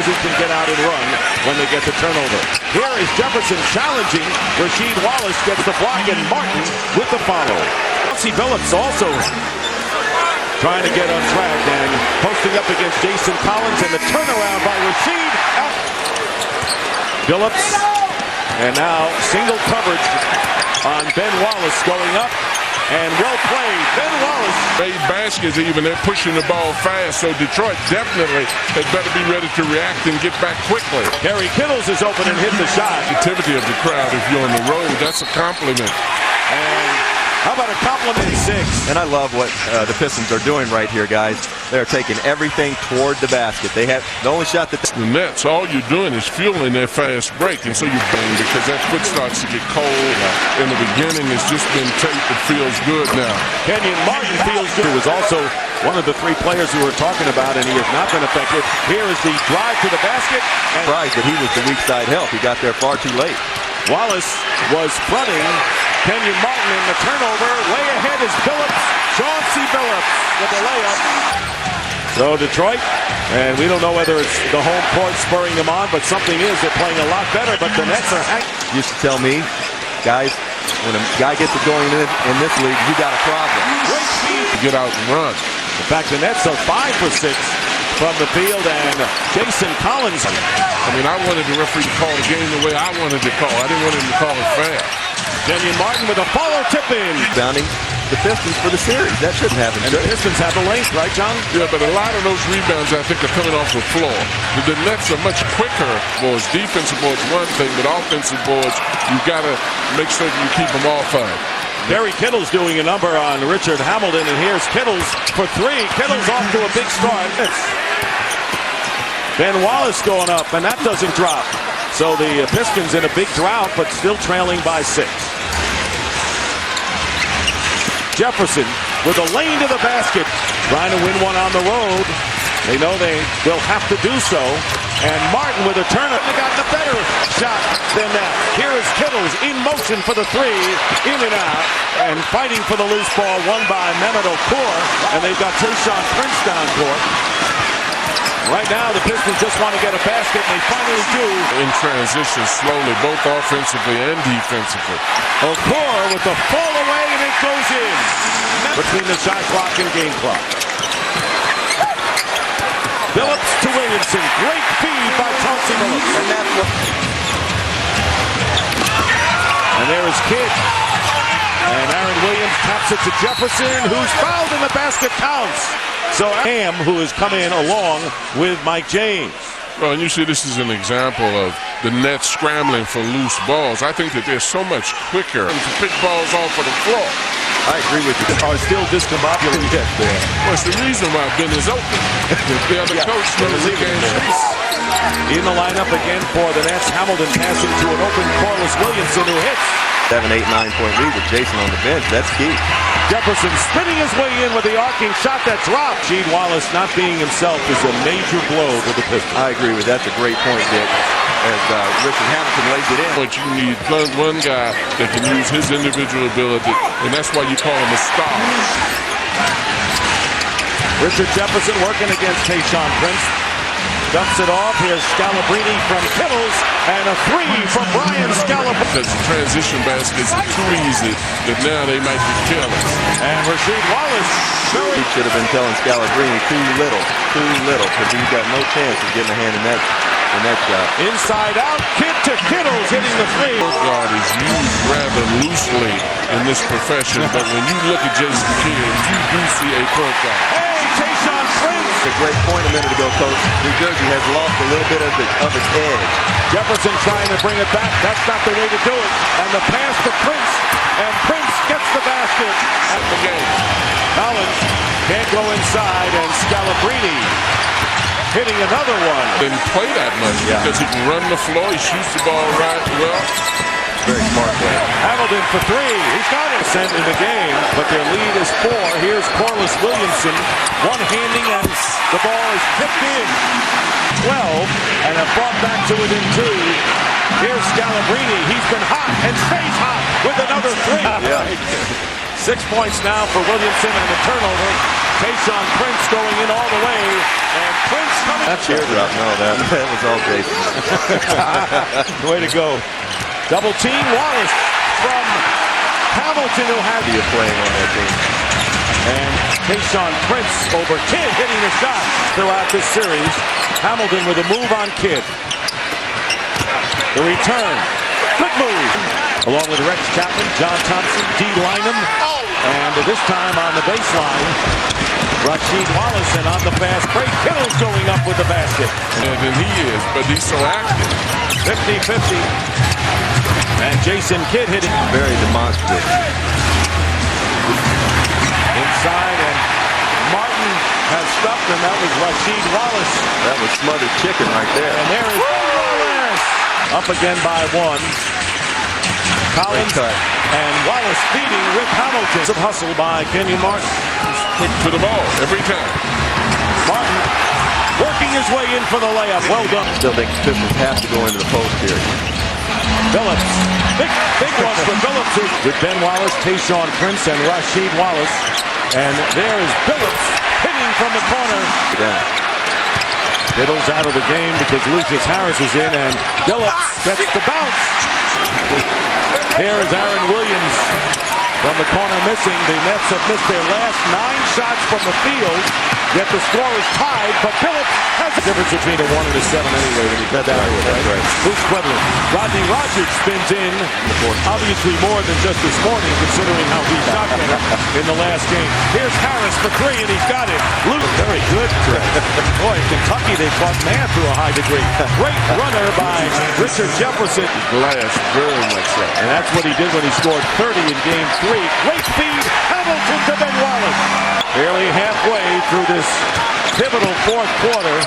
Who can get out and run when they get the turnover. Here is Jefferson challenging. Rasheed Wallace gets the block, and Martin with the follow. Chauncey Billups also trying to get on track and posting up against Jason Collins, and the turnaround by Rasheed. Billups, and now single coverage on Ben Wallace going up. And well played, Ben Wallace. Made baskets even, they're pushing the ball fast, so Detroit definitely had better be ready to react and get back quickly. Gary Kittles is open and hit the shot. Activity of the crowd if you're on the road, that's a compliment. And how about a compliment 6? And I love what the Pistons are doing right here, guys. They're taking everything toward the basket. They have the only shot that the Nets, all you're doing is fueling their fast break, and so you bang because that foot starts to get cold. In the beginning, it's just been taped. It feels good now. Kenyon Martin feels good. He was also one of the 3 players who were talking about, and he has not been effective. Here is the drive to the basket. And surprised that he was the weak side help. He got there far too late. Wallace was fronting Kenyon Martin in the turnover. Way ahead is Billups. Chauncey Billups with the layup. So Detroit, and we don't know whether it's the home court spurring them on, but something is. They're playing a lot better, but the Nets are used to tell me, guys, when a guy gets it going in this league, you got a problem. Great speed. Get out and run. In fact, the Nets are 5 for 6 from the field, and Jason Collins. I mean, I wanted the referee to call the game the way I wanted to call. I didn't want him to call it fair. Kenyon Martin with a follow tip in. Bounding the Pistons for the series. That shouldn't happen. And the Pistons have the length, right, John? Yeah, but a lot of those rebounds, I think, are coming off the floor. The Nets are much quicker boards. Defensive boards, one thing, but offensive boards, you've got to make sure you keep them off of. Gary Kittles doing a number on Richard Hamilton, and here's Kittles for 3. Kittles off to a big start. Ben Wallace going up, and that doesn't drop. So the Pistons in a big drought, but still trailing by 6. Jefferson with a lane to the basket, trying to win one on the road. They know they will have to do so. And Martin with a turnover. They got a better shot than that. Here is Kittles in motion for the 3, in and out, and fighting for the loose ball, won by Mehmet Okur. And they've got Tayshaun Prince down court. Right now, the Pistons just want to get a basket, and they finally do. In transition slowly, both offensively and defensively. Okur with the fall away, and it goes in. Between the shot clock and game clock. Billups to Williamson. Great feed by Chauncey Billups. And that's what. And there is Kidd. And Aaron Williams taps it to Jefferson, who's fouled in the basket, counts. So Ham, who has come in along with Mike James. Well, and you see this is an example of the Nets scrambling for loose balls. I think that they're so much quicker to pick balls off of the floor. I agree with you. Are still discombobulated. Yes, they are. Well, it's the reason why Ben is open. The other coach knows he can't shoot. In the lineup again for the Nets, Hamilton passing to an open Corliss Williamson, who hits. 7, 8, 9-point lead with Jason on the bench. That's key. Jefferson spinning his way in with the arcing shot that dropped. Rasheed Wallace not being himself is a major blow for the Pistons. I agree with that. That's a great point, Dick. As Richard Hamilton lays it in. But you need one guy that can use his individual ability, and that's why you call him a star. Richard Jefferson working against Tayshaun Prince. Dumps it off. Here's Scalabrine from Kittles, and a 3 from Brian Scalabrine. Because the transition baskets are too easy that now they might be careless. And Rasheed Wallace. He should have been telling Scalabrine too little, because he's got no chance of getting a hand in that shot. Inside out, Kidd to Kittles hitting the 3. Point guard is used rather loosely in this profession, but when you look at Jason Kidd, you do see a point guard. Hey, Tayshaun Prince. A great point a minute ago, Coach. New Jersey has lost a little bit of its edge. Jefferson trying to bring it back. That's not the way to do it. And the pass to Prince, and Prince gets the basket. At the game. Collins can't go inside, and Scalabrine hitting another one. Didn't play that much because he can run the floor, he shoots the ball right well. Very smart play. Hamilton for 3. He's got it. Sent in the game, but their lead is 4. Here's Corliss Williamson, one-handing, and the ball is tipped in. 12, and have brought back to within 2. Here's Scalabrine. He's been hot and stays hot with another 3. Yeah. 6 points now for Williamson and the turnover. Tayshaun Prince going in all the way. And Prince coming. That's teardrop. No, that was all Jason. Way to go. Double team Wallace from Hamilton, who had you playing on that team. And Tayshaun Prince over Kidd hitting the shot throughout this series. Hamilton with a move on Kidd. The return. Good move. Along with Rex Chapman, John Thompson, D. Lynam. And this time on the baseline, Rasheed Wallace, and on the fast break, Kittle's going up with the basket. And he is, but he's so active. 50-50. And Jason Kidd hitting. Very demonstrative. Inside, and Martin has stuffed him. That was Rasheed Wallace. That was smothered chicken right there. And there is Wallace. Up again by one. Collins and Wallace feeding Rick Hamilton. Some hustle by Kenyon Martin. Quick to the ball every time. Martin working his way in for the layup. Well done. Still think the Pistons have to go into the post here. Phillips. Big one for Phillips. With Ben Wallace, Tayshaun Prince, and Rasheed Wallace. And there is Phillips hitting from the corner. Yeah. Kittle's out of the game because Lucius Harris is in, and Phillips gets the bounce. Here is Aaron Williams from the corner missing. The Nets have missed their last 9 shots from the field, yet the score is tied, but Phillips has a difference between a 1 and a 7 anyway when you cut that out. Right. Who's equivalent? Rodney Rogers spins in, obviously more than just this morning, considering how he shot better in the last game. Here's Harris for 3, and he's got it. Luke, very good. Boy, in Kentucky, they fought man to a high degree. Great runner by Richard Jefferson. Glass, very much so. And that's what he did when he scored 30 in Game 3. Great feed, Hamilton to Ben Wallace. Barely halfway through this pivotal fourth quarter.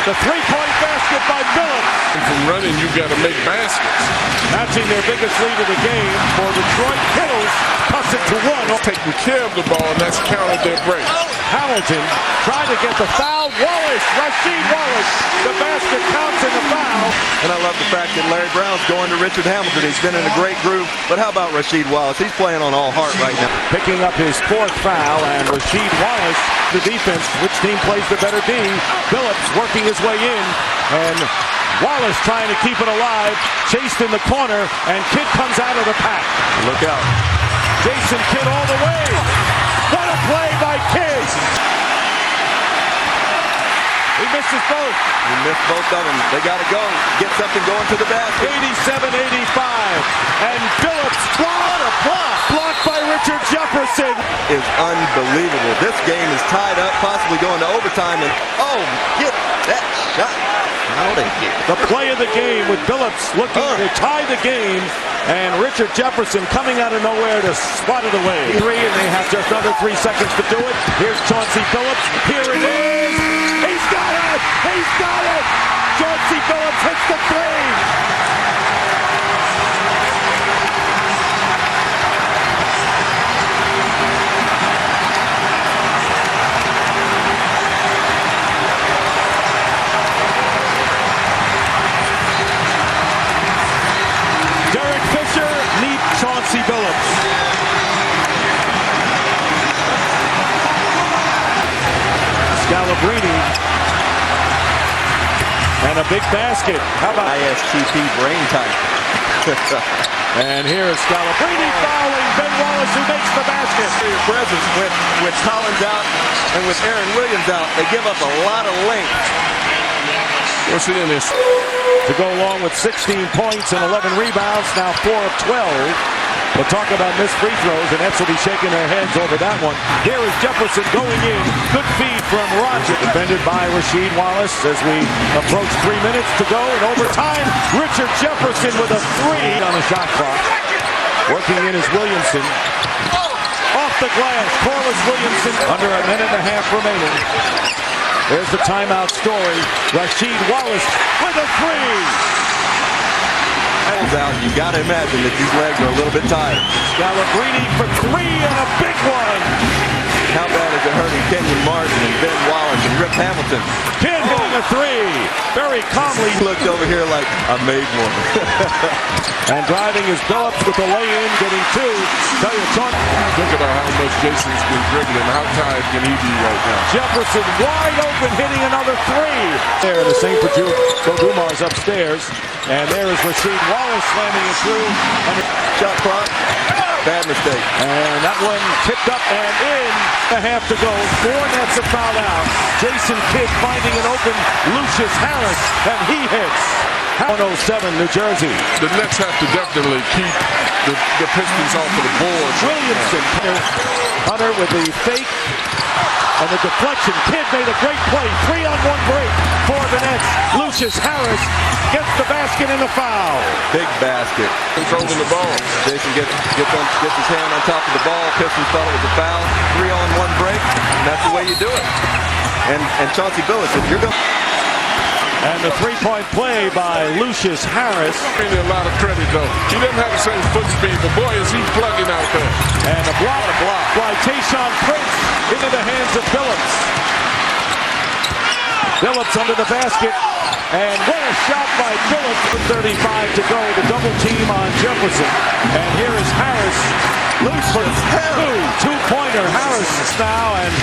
The three-point basket by Phillips. From running, you've got to make baskets. Matching their biggest lead of the game for Detroit. Kittles cuts it to 1. Taking care of the ball, and that's counted their break. Hamilton trying to get the foul. Wallace, Rasheed Wallace. The basket counts in the foul. And I love the fact that Larry Brown's going to Richard Hamilton. He's been in a great groove. But how about Rasheed Wallace? He's playing on all heart right now. Picking up his 4th foul, and Rasheed Wallace, the defense. Which team plays the better D? Phillips working his way in, and Wallace trying to keep it alive. Chased in the corner, and Kidd comes out of the pack. Look out. Jason Kidd all the way. What a play by Kidd. He misses both. He missed both of them. They got to go. Get something going to the basket. 87-85. And Phillips, what a block. Blocked by Richard Jefferson. Is unbelievable. This game is tied up, possibly going to overtime. And oh, get that shot. How they get it. The play of the game with Phillips looking to tie the game. And Richard Jefferson coming out of nowhere to swat it away. 3, and they have just under 3 seconds to do it. Here's Chauncey Phillips. Here it is. He's got it. He's got it. Chauncey Phillips hits the 3. Chauncey Phillips. Scalabrine. And a big basket. How about ISTP brain type. And here is Scalabrine fouling Ben Wallace, who makes the basket. Presence with Collins out and with Aaron Williams out, they give up a lot of length. What's it in this? To go along with 16 points and 11 rebounds, now 4 of 12. We'll talk about missed free throws, and Nets will be shaking their heads over that one. Here is Jefferson going in. Good feed from Roger. Defended by Rasheed Wallace as we approach 3 minutes to go in overtime. Richard Jefferson with a 3 on the shot clock. Working in is Williamson. Off the glass, Corliss Williamson. Under a minute and a half remaining. There's the timeout story. Rasheed Wallace with a 3. Out. You got to imagine that these legs are a little bit tired. Scalabrine for 3 and a big one. how bad is it hurting Kenyon Martin and Ben Wallace and Rip Hamilton? Kidd hitting a three. Very calmly. He looked over here like, I made one. And driving is Billups with the lay-in, getting two. Tell you, Think about how much Jason's been dribbling. How tired can he be right now? Jefferson wide open, hitting another three. There, the St. Dumas upstairs. And there is Rasheed Wallace slamming it through. And Shot clock. Bad mistake. And that one tipped up and in. A half to go. Four Nets are fouled out. Jason Kidd finding an open Lucius Harris, and he hits. 107, New Jersey. The Nets have to definitely keep the Pistons off of the board. Williamson. Hunter with the fake and the deflection. Kidd made a great play. 3-on-1 break for the Nets. Lucius Harris gets the basket and a foul. Big basket. Controlling the ball. Jason gets his hand on top of the ball. Pistons thought it was a foul. 3-on-1 break. And that's the way you do it. And Chauncey Billups, if you're going. And the three-point play by Lucius Harris. Really a lot of credit, though. He doesn't have the same foot speed, but boy, is he plugging out there. And a block by Tayshaun Prince into the hands of Billups. Billups under the basket. And what a shot by Billups. 35 to go. The double team on Jefferson. And here is Harris. Lucius Harris. Two-pointer. Harris now, and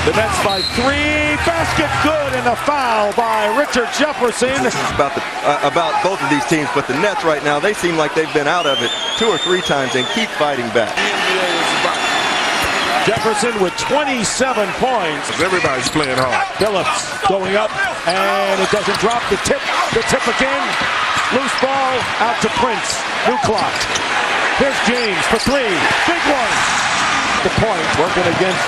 the Nets by three. Basket good, and a foul by Richard Jefferson. About both of these teams, but the Nets right now, they seem like they've been out of it 2 or 3 times and keep fighting back. Jefferson with 27 points. Everybody's playing hard. Billups going up, and it doesn't drop. The tip again. Loose ball out to Prince. New clock. Here's James for three. Big one. The point working against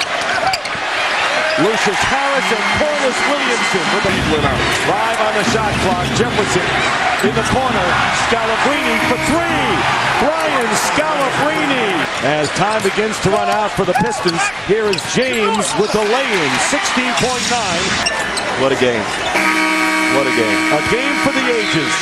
Lucius Harris and Corliss Williamson with the Went out. live on the shot clock. Jefferson in the corner. Scalabrine for three. Brian Scalabrine. As time begins to run out for the Pistons, here is James with the lay-in. 16.9. What a game. What a game. A game for the ages.